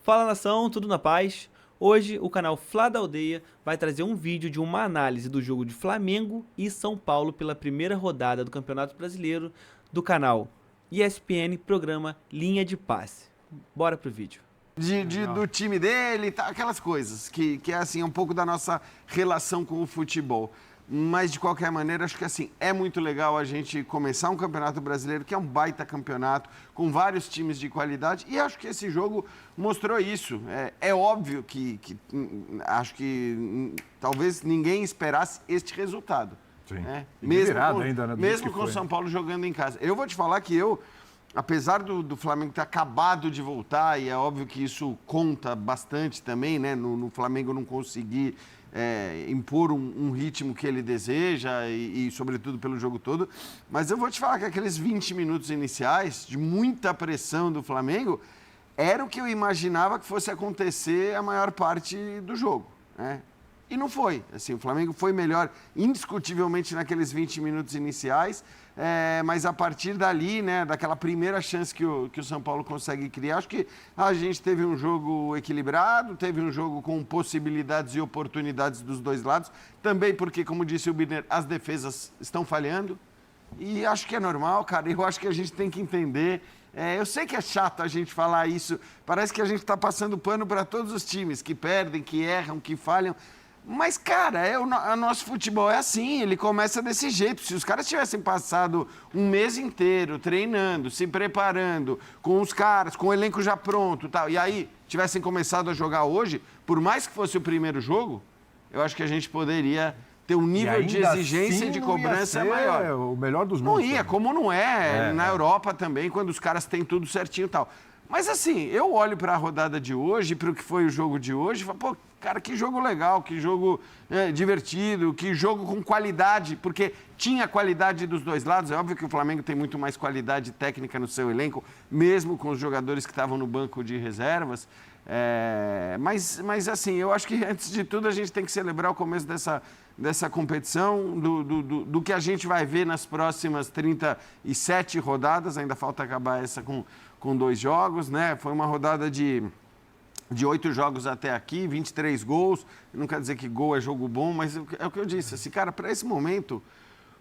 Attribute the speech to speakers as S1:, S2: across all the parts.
S1: Fala nação, tudo na paz? Hoje o canal Fla da Aldeia vai trazer um vídeo de uma análise do jogo de Flamengo e São Paulo pela primeira rodada do Campeonato Brasileiro do canal ESPN, programa Linha de Passe. Bora pro vídeo.
S2: Do time dele, tá, aquelas coisas que é assim, um pouco da nossa relação com o futebol. Mas, de qualquer maneira, acho que assim, é muito legal a gente começar um campeonato brasileiro, que é um baita campeonato, com vários times de qualidade, e acho que esse jogo mostrou isso. É óbvio que acho que talvez ninguém esperasse este resultado.
S3: Sim.
S2: Né?
S3: Mesmo
S2: com o São Paulo jogando em casa. Eu vou te falar que apesar do Flamengo ter acabado de voltar, e é óbvio que isso conta bastante também, né? No Flamengo não conseguir impor um ritmo que ele deseja e, sobretudo, pelo jogo todo. Mas eu vou te falar que aqueles 20 minutos iniciais, de muita pressão do Flamengo, era o que eu imaginava que fosse acontecer a maior parte do jogo, né? E não foi. Assim, o Flamengo foi melhor indiscutivelmente naqueles 20 minutos iniciais, mas a partir dali, né, daquela primeira chance que o São Paulo consegue criar, acho que a gente teve um jogo equilibrado, teve um jogo com possibilidades e oportunidades dos dois lados, também porque, como disse o Birner, as defesas estão falhando, e acho que é normal, cara, eu acho que a gente tem que entender. Eu sei que é chato a gente falar isso, parece que a gente está passando pano para todos os times que perdem, que erram, que falham. Mas, cara, o nosso futebol é assim, ele começa desse jeito. Se os caras tivessem passado um mês inteiro treinando, se preparando, com os caras, com o elenco já pronto, tal, e aí tivessem começado a jogar hoje, por mais que fosse o primeiro jogo, eu acho que a gente poderia ter um nível de exigência
S3: assim
S2: e de cobrança maior.
S3: O melhor dos
S2: mundos.
S3: Não ia,
S2: como não na Europa também, quando os caras têm tudo certinho e tal. Mas assim, eu olho para a rodada de hoje, para o que foi o jogo de hoje, e falo, pô, cara, que jogo legal, que jogo divertido, que jogo com qualidade, porque tinha qualidade dos dois lados. É óbvio que o Flamengo tem muito mais qualidade técnica no seu elenco, mesmo com os jogadores que estavam no banco de reservas. Mas assim, eu acho que antes de tudo a gente tem que celebrar o começo dessa competição, do que a gente vai ver nas próximas 37 rodadas. Ainda falta acabar essa com 2 jogos, né? Foi uma rodada de 8 jogos até aqui, 23 gols. Não quer dizer que gol é jogo bom, mas é o que eu disse. Assim, cara, para esse momento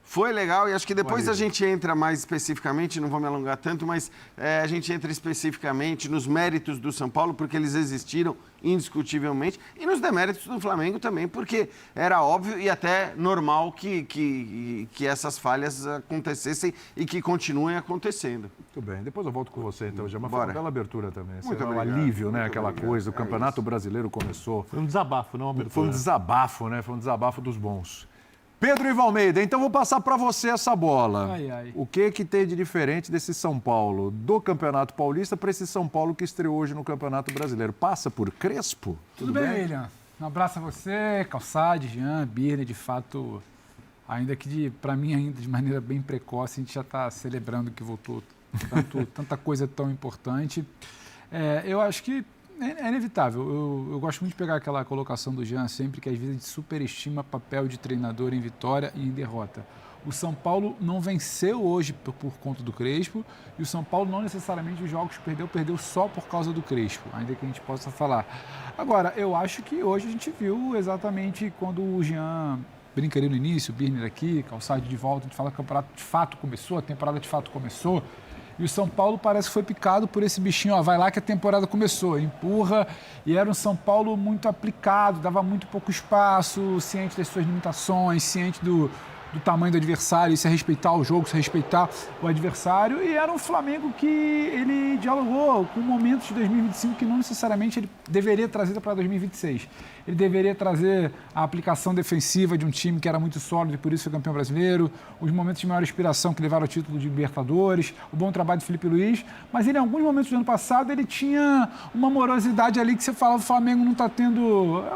S2: foi legal, e acho que depois a gente entra mais especificamente, não vou me alongar tanto, mas a gente entra especificamente nos méritos do São Paulo, porque eles existiram indiscutivelmente, e nos deméritos do Flamengo também, porque era óbvio e até normal que essas falhas acontecessem e que continuem acontecendo.
S3: Muito bem, depois eu volto com você, então, já. Mas foi uma bela abertura também.
S2: Muito
S3: obrigado. Um alívio, né, aquela coisa, o Campeonato Brasileiro começou.
S4: Foi um desabafo, não uma abertura.
S3: Foi um desabafo, né, foi um desabafo dos bons. Pedro Ivo Almeida, então vou passar para você essa bola. O que tem de diferente desse São Paulo do Campeonato Paulista para esse São Paulo que estreou hoje no Campeonato Brasileiro? Passa por Crespo?
S5: Tudo bem, William? Um abraço a você, Calçade, Jean, Birner. De fato, ainda que para mim ainda de maneira bem precoce, a gente já está celebrando que voltou tanta coisa tão importante. Eu acho que é inevitável. Eu gosto muito de pegar aquela colocação do Jean sempre, que às vezes a gente superestima papel de treinador em vitória e em derrota. O São Paulo não venceu hoje por conta do Crespo, e o São Paulo não necessariamente os jogos perdeu só por causa do Crespo, ainda que a gente possa falar. Agora, eu acho que hoje a gente viu exatamente quando o Jean brinca ali no início, o Birner aqui, Calçade de volta, a gente fala que o campeonato de fato começou, a temporada de fato começou. E o São Paulo parece que foi picado por esse bichinho, vai lá que a temporada começou, empurra, e era um São Paulo muito aplicado, dava muito pouco espaço, ciente das suas limitações, ciente do tamanho do adversário, se respeitar o jogo, se respeitar o adversário, e era um Flamengo que ele dialogou com momentos de 2025 que não necessariamente ele deveria trazer para 2026. Ele deveria trazer a aplicação defensiva de um time que era muito sólido e por isso foi campeão brasileiro, os momentos de maior inspiração que levaram ao título de Libertadores, o bom trabalho de Felipe Luiz, mas ele, em alguns momentos do ano passado, ele tinha uma morosidade ali que você falava, o Flamengo não está tendo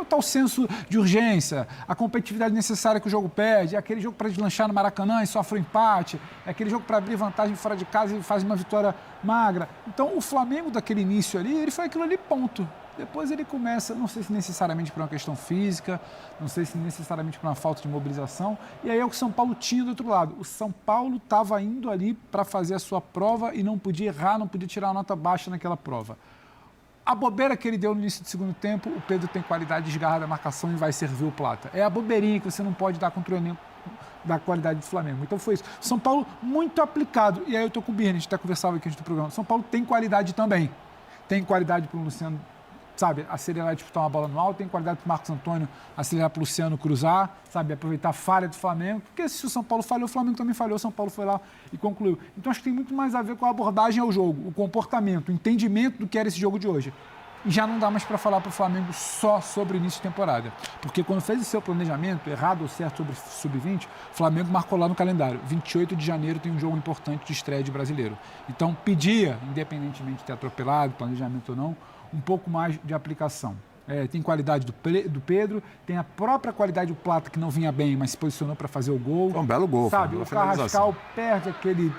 S5: o tal senso de urgência, a competitividade necessária que o jogo pede, é aquele jogo para deslanchar no Maracanã e sofre um empate, é aquele jogo para abrir vantagem fora de casa e faz uma vitória magra. Então, o Flamengo daquele início ali, ele foi aquilo ali, ponto. Depois ele começa, não sei se necessariamente por uma questão física, não sei se necessariamente por uma falta de mobilização, e aí é o que o São Paulo tinha do outro lado. O São Paulo estava indo ali para fazer a sua prova e não podia errar, não podia tirar uma nota baixa naquela prova. A bobeira que ele deu no início do segundo tempo, o Pedro tem qualidade de esgarra da marcação e vai servir o Plata. É a bobeirinha que você não pode dar contra o elenco da qualidade do Flamengo. Então foi isso. São Paulo muito aplicado. E aí eu tô com o Birne, a gente até conversava aqui antes do programa. São Paulo tem qualidade também. Tem qualidade para o Luciano, sabe, acelerar e disputar uma bola no alto. Tem qualidade para o Marcos Antônio acelerar para o Luciano cruzar, sabe, aproveitar a falha do Flamengo. Porque se o São Paulo falhou, o Flamengo também falhou. O São Paulo foi lá e concluiu. Então acho que tem muito mais a ver com a abordagem ao jogo, o comportamento, o entendimento do que era esse jogo de hoje. E já não dá mais para falar para o Flamengo só sobre o início de temporada. Porque quando fez o seu planejamento, errado ou certo, sobre sub-20, o Flamengo marcou lá no calendário. 28 de janeiro tem um jogo importante de estreia de brasileiro. Então pedia, independentemente de ter atropelado, planejamento ou não, um pouco mais de aplicação. Tem qualidade do Pedro, tem a própria qualidade do Plata, que não vinha bem, mas se posicionou para fazer o gol.
S3: Foi um belo gol.
S5: Sabe, o Carrascal perde aquele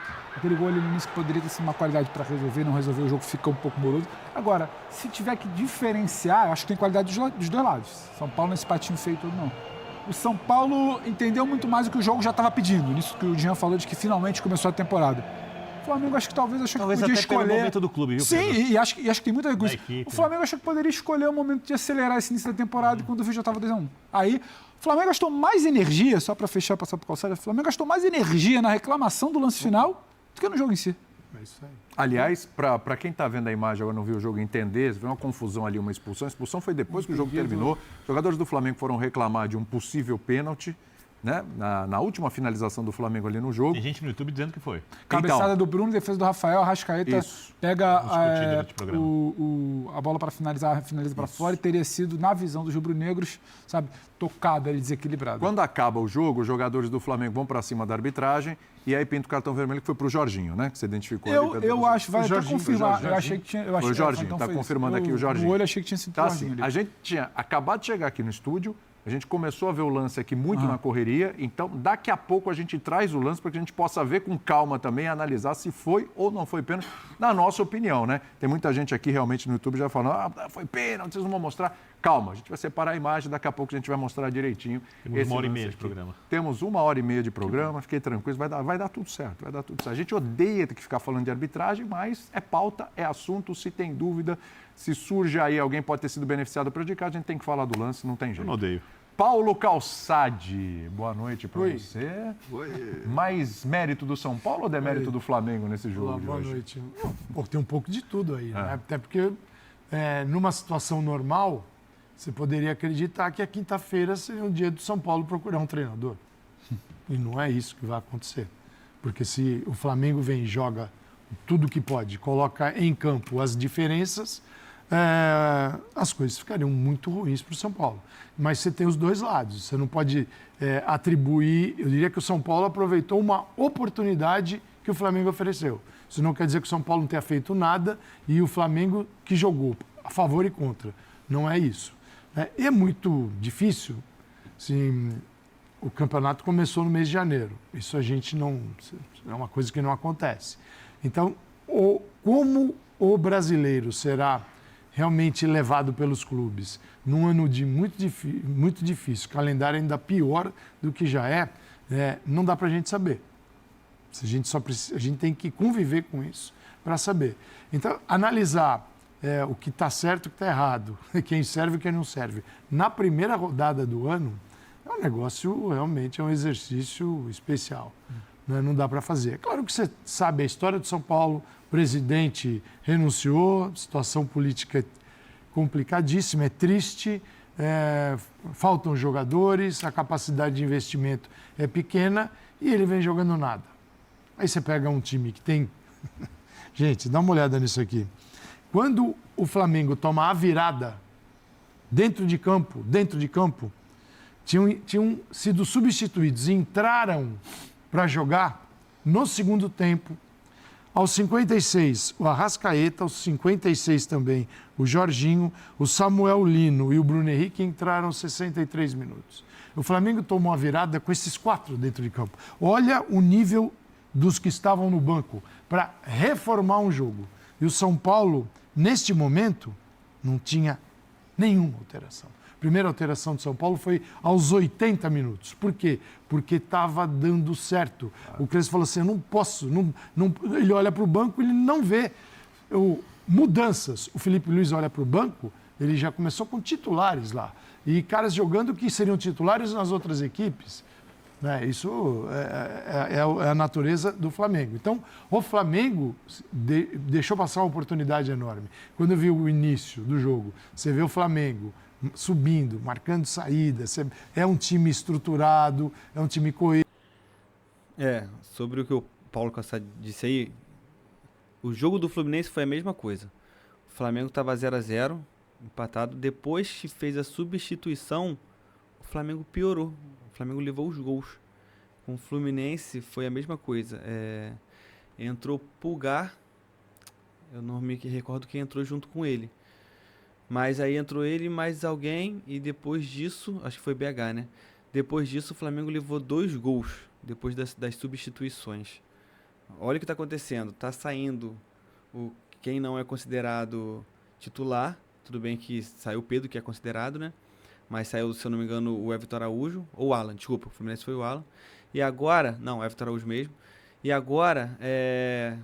S5: gol ali no início que poderia ter sido uma qualidade para resolver, não resolveu, o jogo fica um pouco moroso. Agora, se tiver que diferenciar, eu acho que tem qualidade dos dois lados. São Paulo nesse patinho feio todo, não. O São Paulo entendeu muito mais o que o jogo já estava pedindo. Nisso que o Jean falou de que finalmente começou a temporada. O Flamengo acho que talvez achou que podia escolher.
S4: Pelo momento do clube, viu,
S5: Sim,
S4: Pedro?
S5: e acho que tem muita coisa.
S4: Equipe,
S5: o Flamengo achou que poderia escolher o momento de acelerar esse início da temporada quando o vídeo já estava 2-1. Aí, o Flamengo gastou mais energia, só para fechar, passar para o Calçado, o Flamengo gastou mais energia na reclamação do lance final do que no jogo em si.
S3: É isso aí. Aliás, para quem está vendo a imagem agora, não viu o jogo entender, viu uma confusão ali, uma expulsão. A expulsão foi depois que o jogo terminou. Os jogadores do Flamengo foram reclamar de um possível pênalti, né? Na última finalização do Flamengo ali no jogo.
S4: Tem gente no YouTube dizendo que foi.
S5: Cabeçada do Bruno, defesa do Rafael, Arrascaeta pega a bola para finaliza para fora e teria sido, na visão dos rubro-negros, sabe, tocado ali, desequilibrado.
S3: Quando acaba o jogo, os jogadores do Flamengo vão para cima da arbitragem e aí pinta o cartão vermelho que foi para o Jorginho, né? Que você identificou ali.
S5: Eu acho, vai até confirmar. Eu achei que tinha.
S3: Foi o Jorginho, está confirmando aqui o Jorginho.
S5: No olho achei que tinha sido o Jorginho ali.
S3: A gente tinha acabado de chegar aqui no estúdio. A gente começou a ver o lance aqui muito na correria, então daqui a pouco a gente traz o lance para que a gente possa ver com calma também, analisar se foi ou não foi pênalti, na nossa opinião, né? Tem muita gente aqui realmente no YouTube já falando, foi pênalti, vocês não vão mostrar. Calma, a gente vai separar a imagem, daqui a pouco a gente vai mostrar direitinho.
S4: Temos 1h30 de programa.
S3: Temos 1h30 de programa, fiquei tranquilo, vai dar tudo certo, vai dar tudo certo. A gente odeia ter que ficar falando de arbitragem, mas é pauta, é assunto, se tem dúvida, se surge aí alguém pode ter sido beneficiado ou prejudicado, a gente tem que falar do lance, não tem jeito.
S4: Eu não odeio.
S3: Paulo Calçade, boa noite para você.
S2: Oi.
S3: Mais mérito do São Paulo ou demérito do Flamengo nesse jogo?
S6: Olá,
S3: de
S6: boa
S3: hoje?
S6: noite. Pô, tem um pouco de tudo aí, né? Até porque numa situação normal, você poderia acreditar que a quinta-feira seria um dia do São Paulo procurar um treinador. E não é isso que vai acontecer. Porque se o Flamengo vem e joga tudo que pode, coloca em campo as diferenças, as coisas ficariam muito ruins para o São Paulo. Mas você tem os dois lados. Você não pode atribuir... Eu diria que o São Paulo aproveitou uma oportunidade que o Flamengo ofereceu. Isso não quer dizer que o São Paulo não tenha feito nada e o Flamengo que jogou a favor e contra. Não é isso. É muito difícil. Assim, o campeonato começou no mês de janeiro. Isso a gente não... É uma coisa que não acontece. Então, como o brasileiro será realmente levado pelos clubes num ano de muito difícil, calendário ainda pior do que já não dá para a gente saber. A gente tem que conviver com isso para saber. Então, analisar o que está certo e o que está errado, quem serve e quem não serve, na primeira rodada do ano, é um negócio, realmente, é um exercício especial. Né? Não dá para fazer. É claro que você sabe a história do São Paulo, o presidente renunciou, situação política complicadíssima, é triste, faltam jogadores, a capacidade de investimento é pequena e ele vem jogando nada. Aí você pega um time que tem... Gente, dá uma olhada nisso aqui. Quando o Flamengo toma a virada dentro de campo, tinham sido substituídos e entraram para jogar no segundo tempo. Aos 56, o Arrascaeta, aos 56 também, o Jorginho, o Samuel Lino e o Bruno Henrique entraram 63 minutos. O Flamengo tomou a virada com esses 4 dentro de campo. Olha o nível dos que estavam no banco para reformar um jogo. E o São Paulo, neste momento, não tinha nenhuma alteração. A primeira alteração do São Paulo foi aos 80 minutos. Por quê? Porque estava dando certo. O Crespo falou assim, eu não posso. Ele olha para o banco e ele não vê. mudanças. O Felipe Luiz olha para o banco, ele já começou com titulares lá. E caras jogando que seriam titulares nas outras equipes. Né? Isso é a natureza do Flamengo. Então, o Flamengo deixou passar uma oportunidade enorme. Quando eu vi o início do jogo, você vê o Flamengo subindo, marcando saída, é um time estruturado, é um time coeso.
S1: Sobre o que o Paulo Calçado disse aí, o jogo do Fluminense foi a mesma coisa. O Flamengo estava 0-0, empatado. Depois que fez a substituição, o Flamengo piorou. O Flamengo levou os gols. Com o Fluminense foi a mesma coisa. Entrou Pulgar, eu não me recordo quem entrou junto com ele. Mas aí entrou ele e mais alguém, e depois disso, acho que foi BH, né? Depois disso, o Flamengo levou 2 gols, depois das substituições. Olha o que está acontecendo. Está saindo quem não é considerado titular. Tudo bem que saiu o Pedro, que é considerado, né? Mas saiu, se eu não me engano, o Everton Araújo. Ou o Alan, desculpa. O Fluminense foi o Alan. E agora... Não, o Everton Araújo mesmo. E agora,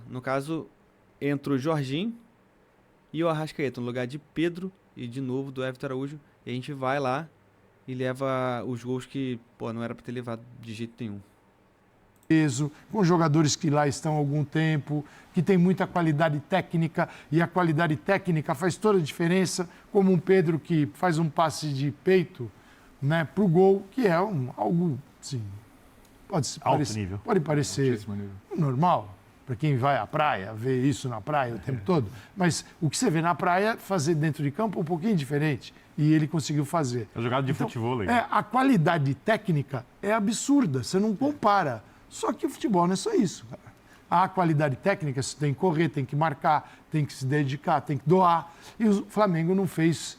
S1: no caso, entra o Jorginho e o Arrascaeta, no lugar de Pedro e de novo do Everton Araújo. E a gente vai lá e leva os gols que, não era para ter levado de jeito nenhum.
S6: Com jogadores que lá estão há algum tempo, que tem muita qualidade técnica, e a qualidade técnica faz toda a diferença, como um Pedro que faz um passe de peito, né, para o gol, que é algo, assim, pode parecer normal, para quem vai à praia, vê isso na praia o tempo todo, mas o que você vê na praia, fazer dentro de campo é um pouquinho diferente, e ele conseguiu fazer.
S4: É jogada de futebol.
S6: A qualidade técnica é absurda, você não compara. Só que o futebol não é só isso, cara. A qualidade técnica, você tem que correr, tem que marcar, tem que se dedicar, tem que doar. E o Flamengo não fez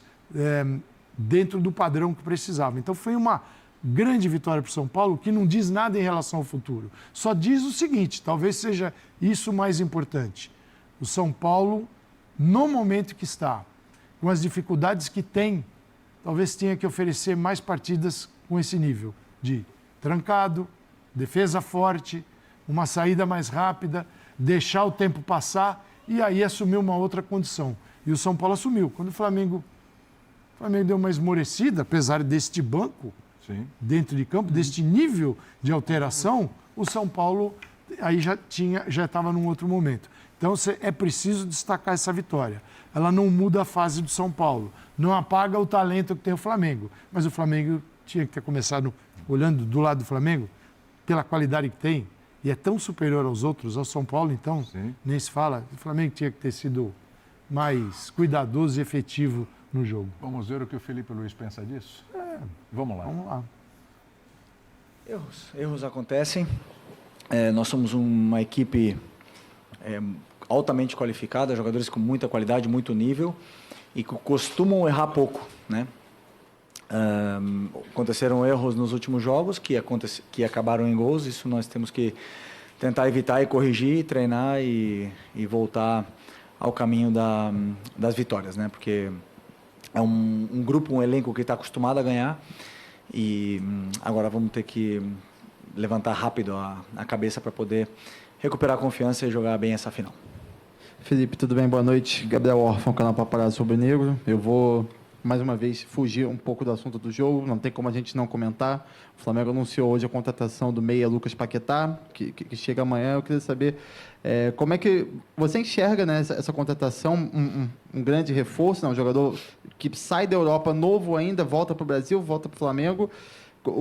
S6: dentro do padrão que precisava. Então foi uma grande vitória para o São Paulo, que não diz nada em relação ao futuro. Só diz o seguinte, talvez seja isso o mais importante. O São Paulo, no momento que está, com as dificuldades que tem, talvez tenha que oferecer mais partidas com esse nível de trancado, defesa forte, uma saída mais rápida, deixar o tempo passar e aí assumir uma outra condição. E o São Paulo assumiu. Quando o Flamengo deu uma esmorecida, apesar deste banco, dentro de campo, deste nível de alteração, o São Paulo aí já estava num outro momento. Então é preciso destacar essa vitória. Ela não muda a fase do São Paulo, não apaga o talento que tem o Flamengo, mas o Flamengo tinha que ter começado olhando do lado do Flamengo, pela qualidade que tem, e é tão superior aos outros, ao São Paulo, então, nem se fala. O Flamengo tinha que ter sido mais cuidadoso e efetivo no jogo.
S3: Vamos ver o que o Felipe Luiz pensa disso? Vamos lá.
S6: Vamos lá.
S7: Erros acontecem. Nós somos uma equipe altamente qualificada, jogadores com muita qualidade, muito nível, e que costumam errar pouco, né? Aconteceram erros nos últimos jogos que acabaram em gols. Isso nós temos que tentar evitar e corrigir, treinar e voltar ao caminho das vitórias, né? Porque é um grupo, um elenco que está acostumado a ganhar e agora vamos ter que levantar rápido a cabeça para poder recuperar a confiança e jogar bem essa final.
S8: Felipe, tudo bem? Boa noite. Gabriel Orfão, canal Paparazzo Rubro-Negro. Eu vou mais uma vez, fugir um pouco do assunto do jogo, não tem como a gente não comentar. O Flamengo anunciou hoje a contratação do meia Lucas Paquetá, que chega amanhã. Eu queria saber como é que você enxerga, né, essa contratação, um grande reforço, né, um jogador que sai da Europa novo ainda, volta para o Brasil, volta para o Flamengo.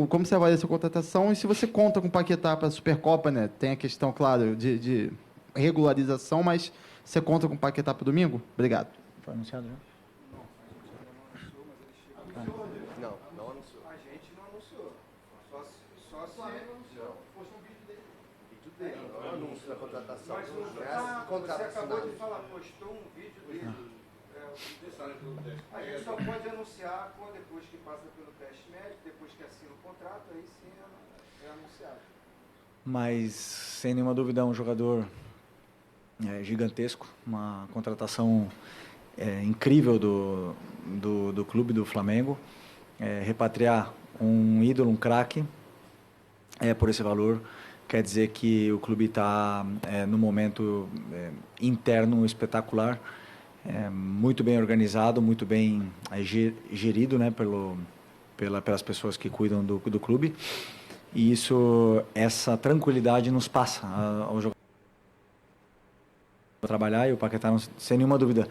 S8: Como você avalia essa contratação e se você conta com o Paquetá para a Supercopa, né? Tem a questão, claro, de regularização, mas você conta com o Paquetá para o domingo? Obrigado.
S7: Foi anunciado já?
S2: Não anunciou. A gente não anunciou. Só se fosse um vídeo dele. Vídeo dele, não é anúncio da contratação. Você acabou de falar, postou um vídeo dele. A gente só pode anunciar depois que passa pelo teste médico, depois que assina o contrato, aí sim é anunciado.
S7: Mas, sem nenhuma dúvida, é um jogador gigantesco, uma contratação incrível do clube do Flamengo. Repatriar um ídolo, um craque, por esse valor, quer dizer que o clube está num momento interno espetacular. muito bem organizado, muito bem gerido, né, pelas pessoas que cuidam do clube. E essa tranquilidade nos passa ao jogador trabalhar, e o Paquetá, sem nenhuma dúvida,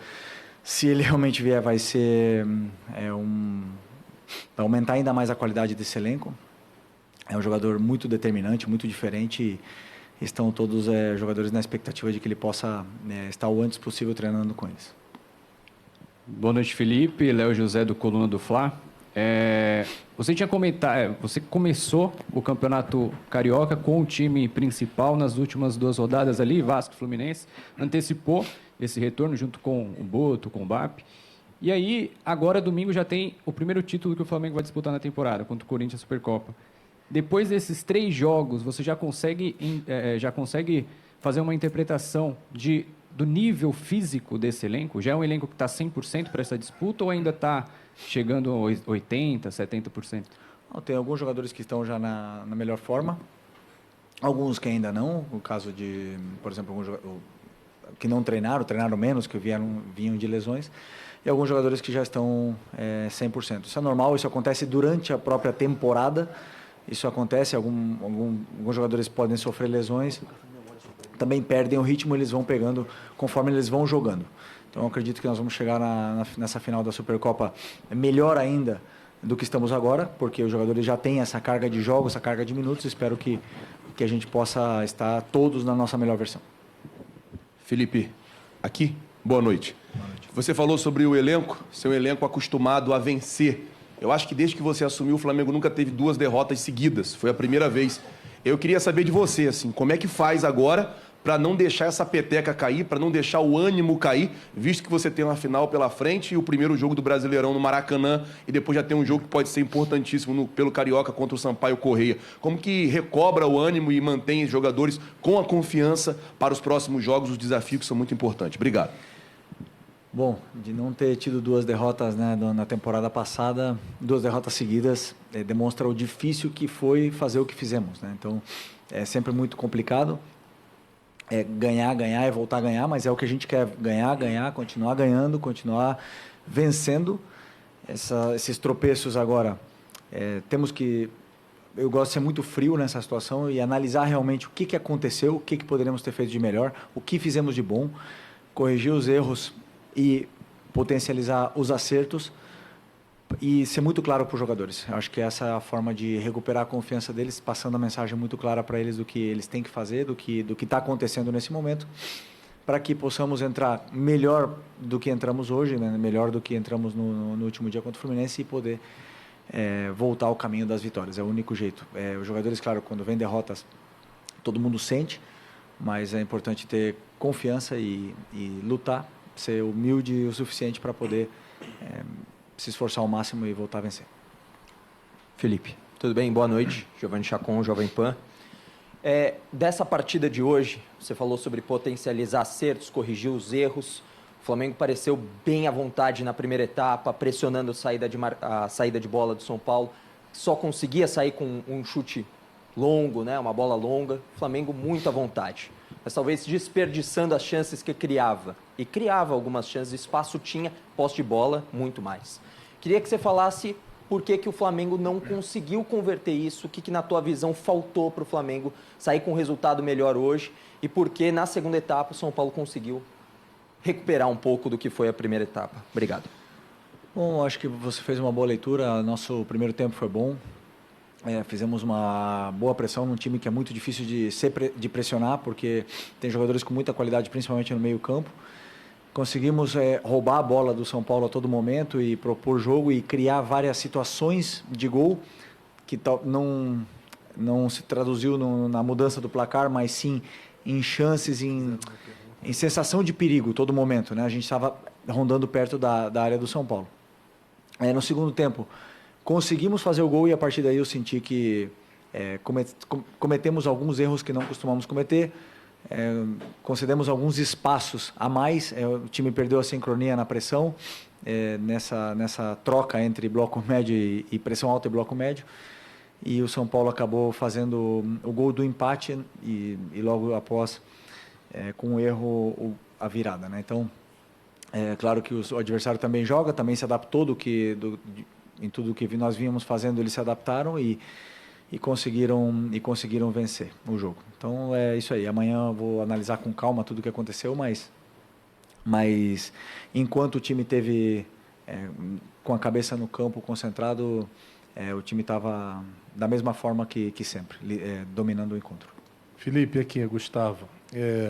S7: se ele realmente vier, vai ser vai aumentar ainda mais a qualidade desse elenco. É um jogador muito determinante, muito diferente, e estão todos jogadores na expectativa de que ele possa estar o antes possível treinando com eles.
S9: Boa noite, Felipe. Léo José, do Coluna do Fla. Você tinha comentado, você começou o Campeonato Carioca com o time principal nas últimas 2 rodadas ali, Vasco e Fluminense, antecipou esse retorno junto com o Boto, com o BAP. E aí, agora domingo já tem o primeiro título que o Flamengo vai disputar na temporada, contra o Corinthians Supercopa. Depois desses 3 jogos, você já consegue fazer uma interpretação do nível físico desse elenco? Já é um elenco que está 100% para essa disputa ou ainda está chegando a 80%, 70%?
S7: Não, tem alguns jogadores que estão já na melhor forma, alguns que ainda não. O caso de, por exemplo, alguns que não treinaram menos, que vinham de lesões, e alguns jogadores que já estão 100%. Isso é normal, isso acontece durante a própria temporada, isso acontece, alguns jogadores podem sofrer lesões, também perdem o ritmo, eles vão pegando conforme eles vão jogando. Então, eu acredito que nós vamos chegar nessa final da Supercopa melhor ainda do que estamos agora, porque os jogadores já têm essa carga de jogos, essa carga de minutos. Espero que a gente possa estar todos na nossa melhor versão.
S10: Felipe, aqui, boa noite.
S7: Boa noite.
S10: Você falou sobre o elenco, seu elenco acostumado a vencer. Eu acho que desde que você assumiu, o Flamengo nunca teve 2 derrotas seguidas. Foi a primeira vez. Eu queria saber de você, assim, como é que faz agora para não deixar essa peteca cair, para não deixar o ânimo cair, visto que você tem uma final pela frente e o primeiro jogo do Brasileirão no Maracanã, e depois já tem um jogo que pode ser importantíssimo pelo Carioca contra o Sampaio Corrêa. Como que recobra o ânimo e mantém os jogadores com a confiança para os próximos jogos, os desafios que são muito importantes? Obrigado.
S7: Bom, de não ter tido 2 derrotas, né, na temporada passada, 2 derrotas seguidas, demonstra o difícil que foi fazer o que fizemos, né? Então, é sempre muito complicado. Ganhar e voltar a ganhar, mas é o que a gente quer: ganhar, continuar ganhando, continuar vencendo. Esses tropeços agora, eu gosto de ser muito frio nessa situação e analisar realmente o que aconteceu, o que poderíamos ter feito de melhor, o que fizemos de bom, corrigir os erros e potencializar os acertos e ser muito claro para os jogadores. Eu acho que essa é a forma de recuperar a confiança deles, passando a mensagem muito clara para eles do que eles têm que fazer, do que está acontecendo nesse momento, para que possamos entrar melhor do que entramos hoje, né? Melhor do que entramos no último dia contra o Fluminense, e poder voltar ao caminho das vitórias. É o único jeito. Os jogadores, claro, quando vem derrotas, todo mundo sente, mas é importante ter confiança e lutar, ser humilde o suficiente para poder se esforçar ao máximo e voltar a vencer.
S11: Felipe, tudo bem? Boa noite. Giovanni Chacon, Jovem Pan. Dessa partida de hoje, você falou sobre potencializar acertos, corrigir os erros. O Flamengo pareceu bem à vontade na primeira etapa, pressionando a saída de bola do São Paulo. Só conseguia sair com um chute longo, né? Uma bola longa. O Flamengo muito à vontade, mas talvez desperdiçando as chances que criava. E criava algumas chances, espaço tinha, posse de bola, muito mais. Queria que você falasse por que o Flamengo não conseguiu converter isso, o que na tua visão faltou para o Flamengo sair com um resultado melhor hoje, e por que na segunda etapa o São Paulo conseguiu recuperar um pouco do que foi a primeira etapa. Obrigado.
S7: Bom, acho que você fez uma boa leitura, nosso primeiro tempo foi bom. Fizemos uma boa pressão num time que é muito difícil de pressionar, porque tem jogadores com muita qualidade, principalmente no meio campo. Conseguimos roubar a bola do São Paulo a todo momento e propor jogo e criar várias situações de gol, que não se traduziu na mudança do placar, mas sim em chances, em sensação de perigo todo momento, né? A gente estava rondando perto da área do São Paulo. No segundo tempo, conseguimos fazer o gol e a partir daí eu senti que cometemos alguns erros que não costumamos cometer, concedemos alguns espaços a mais, o time perdeu a sincronia na pressão, nessa troca entre bloco médio e pressão alta e bloco médio, e o São Paulo acabou fazendo o gol do empate e logo após, com o erro, a virada, né? Então, É claro que o adversário também joga, também se adaptou em tudo que nós vínhamos fazendo, eles se adaptaram e conseguiram vencer o jogo. Então é isso aí. Amanhã eu vou analisar com calma tudo o que aconteceu, mas enquanto o time teve com a cabeça no campo, concentrado, o time estava da mesma forma que sempre, dominando o encontro.
S12: Felipe, aqui é Gustavo.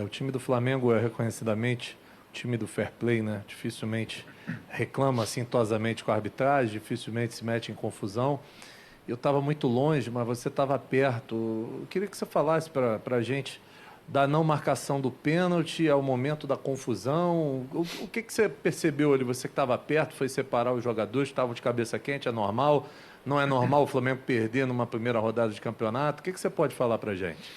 S12: O time do Flamengo é reconhecidamente o time do fair play, né? Dificilmente reclama assintosamente com a arbitragem, dificilmente se mete em confusão. Eu estava muito longe, mas você estava perto. Eu queria que você falasse para a gente da não marcação do pênalti ao momento da confusão. O que você percebeu ali? Você que estava perto, foi separar os jogadores, estavam de cabeça quente, é normal? Não é normal o Flamengo perder numa primeira rodada de campeonato? O que você pode falar para a gente?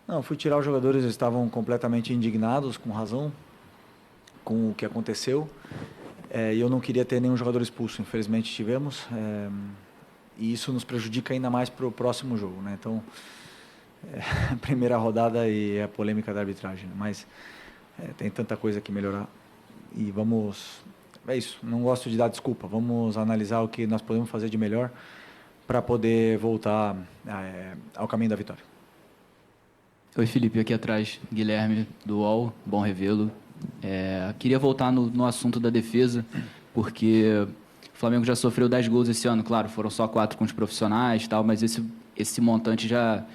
S7: Não, fui tirar os jogadores, eles estavam completamente indignados, com razão, com o que aconteceu. E eu não queria ter nenhum jogador expulso, infelizmente tivemos. E isso nos prejudica ainda mais para o próximo jogo, né? Então, primeira rodada e a polêmica da arbitragem, né? Mas tem tanta coisa que melhorar e vamos... É isso, não gosto de dar desculpa, vamos analisar o que nós podemos fazer de melhor para poder voltar ao caminho da vitória.
S13: Oi, Felipe, aqui atrás, Guilherme, do UOL, bom revê-lo. Queria voltar no assunto da defesa, porque o Flamengo já sofreu 10 gols esse ano, claro, foram só 4 com os profissionais e tal, mas esse montante já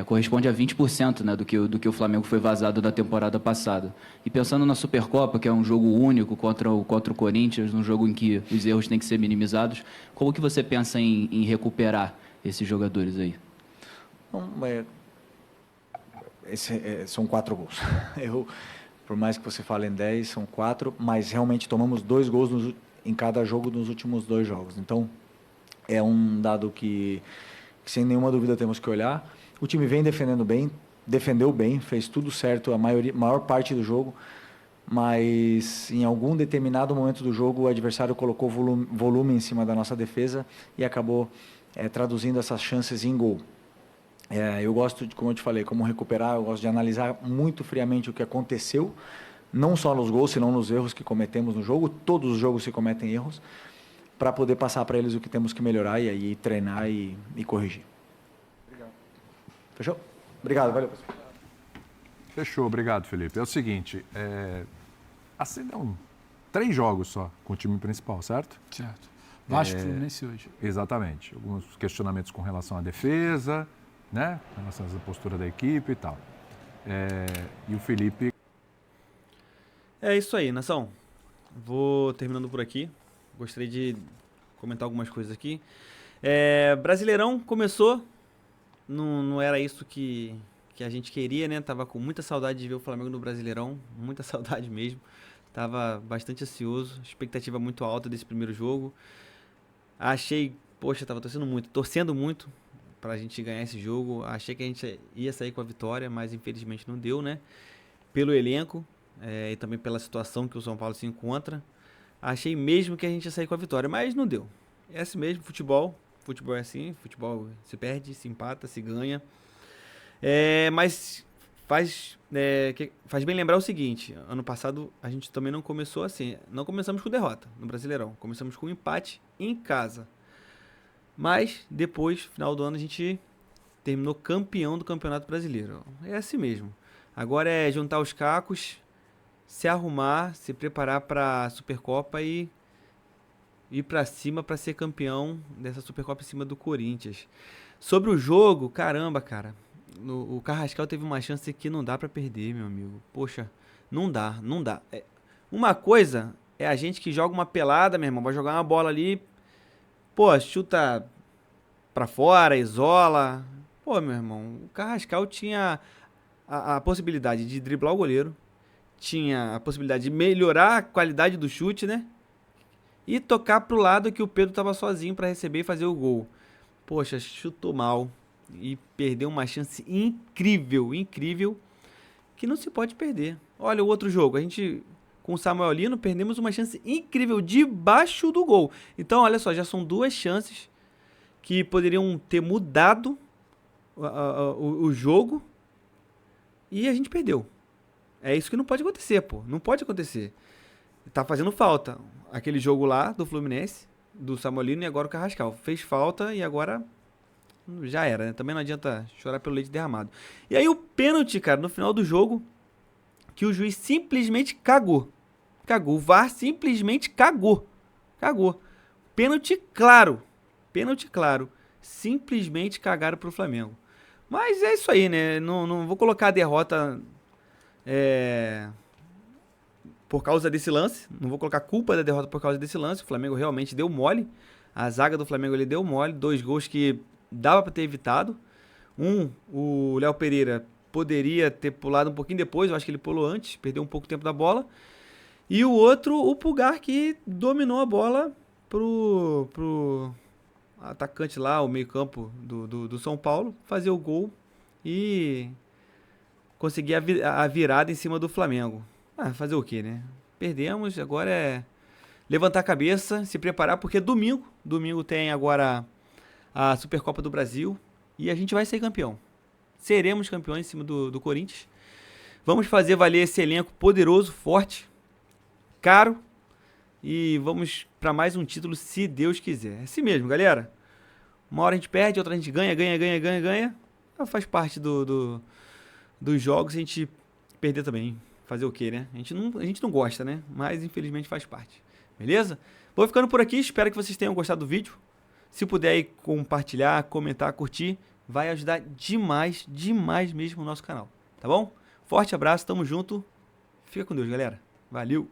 S13: corresponde a 20%, né, do que o Flamengo foi vazado da temporada passada. E pensando na Supercopa, que é um jogo único contra o Corinthians, um jogo em que os erros têm que ser minimizados, como que você pensa em recuperar esses jogadores aí?
S7: São 4 gols. Por mais que você fale em 10, são 4, mas realmente tomamos 2 gols em cada jogo nos últimos 2 jogos. Então, é um dado que sem nenhuma dúvida temos que olhar. O time vem defendendo bem, defendeu bem, fez tudo certo a maior parte do jogo, mas em algum determinado momento do jogo o adversário colocou volume em cima da nossa defesa e acabou traduzindo essas chances em gol. Eu gosto, como eu te falei, como recuperar, eu gosto de analisar muito friamente o que aconteceu, não só nos gols, senão nos erros que cometemos no jogo. Todos os jogos se cometem erros, para poder passar para eles o que temos que melhorar e aí treinar e corrigir. Obrigado. Fechou? Obrigado, valeu.
S3: Fechou, obrigado, Felipe. É o seguinte, assim, 3 jogos só com o time principal, certo?
S5: Certo. Vasco e Fluminense hoje.
S3: Exatamente. Alguns questionamentos com relação à defesa, né? Com relação à postura da equipe e tal. E o Felipe...
S1: É isso aí, nação. Vou terminando por aqui. Gostaria de comentar algumas coisas aqui. Brasileirão começou, não era isso que a gente queria, né? Tava com muita saudade de ver o Flamengo no Brasileirão, muita saudade mesmo. Tava bastante ansioso, expectativa muito alta desse primeiro jogo. Tava torcendo muito pra gente ganhar esse jogo. Achei que a gente ia sair com a vitória, mas infelizmente não deu, né? Pelo elenco e também pela situação que o São Paulo se encontra. Achei mesmo que a gente ia sair com a vitória, mas não deu. É assim mesmo, futebol é assim, futebol se perde, se empata, se ganha. Mas faz bem lembrar o seguinte, ano passado a gente também não começou assim, não começamos com derrota no Brasileirão, começamos com empate em casa. Mas depois, final do ano, a gente terminou campeão do Campeonato Brasileiro. É assim mesmo. Agora é juntar os cacos, se arrumar, se preparar para a Supercopa e ir para cima para ser campeão dessa Supercopa em cima do Corinthians. Sobre o jogo, caramba, cara. O Carrascal teve uma chance que não dá para perder, meu amigo. Poxa, não dá. Uma coisa é a gente que joga uma pelada, meu irmão, vai jogar uma bola ali, chuta pra fora, isola. Meu irmão, o Carrascal tinha a possibilidade de driblar o goleiro, tinha a possibilidade de melhorar a qualidade do chute, né? E tocar pro lado que o Pedro tava sozinho para receber e fazer o gol. Poxa, chutou mal e perdeu uma chance incrível, que não se pode perder. Olha o outro jogo, a gente com o Samuel Lino perdemos uma chance incrível debaixo do gol. Então, olha só, já são 2 chances que poderiam ter mudado o jogo e a gente perdeu. É isso que não pode acontecer, pô. Não pode acontecer. tá fazendo falta. Aquele jogo lá do Fluminense, do Samolino e agora o Carrascal. Fez falta e agora já era, né? Também não adianta chorar pelo leite derramado. E aí o pênalti, cara, no final do jogo, que o juiz simplesmente cagou. Cagou. O VAR simplesmente cagou. Cagou. Pênalti claro. Pênalti claro. Simplesmente cagaram pro Flamengo. Mas é isso aí, né? Não vou colocar a derrota por causa desse lance. Não vou colocar a culpa da derrota por causa desse lance. O Flamengo realmente deu mole. A zaga do Flamengo ele deu mole. 2 gols que dava para ter evitado. O Léo Pereira poderia ter pulado um pouquinho depois. Eu acho que ele pulou antes. Perdeu um pouco o tempo da bola. E o outro, o Pulgar, que dominou a bola pro atacante lá, o meio-campo do São Paulo, fazer o gol e conseguir a virada em cima do Flamengo. Fazer o quê, né? Perdemos, agora é levantar a cabeça, se preparar, porque domingo tem agora a Supercopa do Brasil e a gente vai ser campeão. Seremos campeões em cima do Corinthians. Vamos fazer valer esse elenco poderoso, forte, caro. E vamos para mais um título, se Deus quiser. É assim mesmo, galera. Uma hora a gente perde, outra a gente ganha. Faz parte dos jogos a gente perder também. Fazer o quê, né? A gente não gosta, né? Mas infelizmente faz parte. Beleza? Vou ficando por aqui. Espero que vocês tenham gostado do vídeo. Se puder aí compartilhar, comentar, curtir, vai ajudar demais, demais mesmo o nosso canal. Tá bom? Forte abraço, tamo junto. Fica com Deus, galera. Valeu!